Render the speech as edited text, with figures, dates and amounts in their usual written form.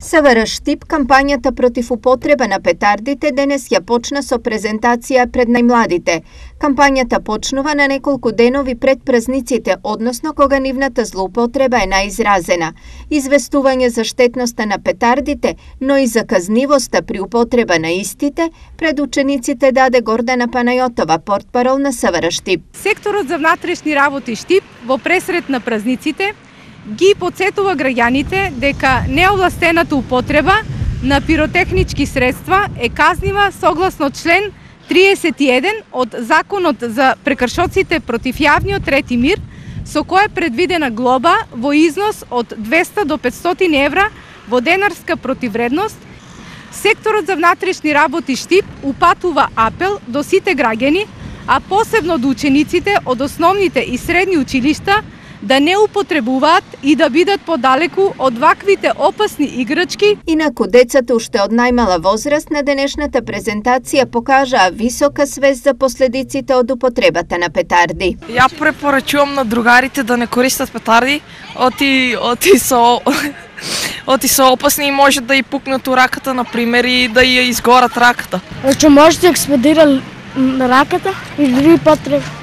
СВР Штип кампањата против употреба на петардите денес ја почна со презентација пред најмладите. Кампањата почнува на неколку денови пред празниците, односно кога нивната злоупотреба е најизразена. Известување за штетноста на петардите, но и за казнивоста при употреба на истите, пред учениците даде Гордана Панајотова, портпарол на СВР Штип. Секторот за внатрешни работи Штип во пресред на празниците ги подсетува граѓаните дека неовластената употреба на пиротехнички средства е казнива согласно член 31 од Законот за прекршоците против јавниот ред и мир, со која е предвидена глоба во износ од 200 до 500 евра во денарска противредност. Секторот за внатрешни работи Штип упатува апел до сите граѓани, а посебно до учениците од основните и средни училишта, да не употребуваат и да бидат подалеку од ваквите опасни играчки. Инаку децата уште од најмала возраст на денешната презентација покажаа висока свест за последиците од употребата на петарди. Ја препорачувам на другарите да не користат петарди, оти се опасни и може да и пукнат у раката, например, и да ја изгорат раката. Може да експлодира на раката и други потреби.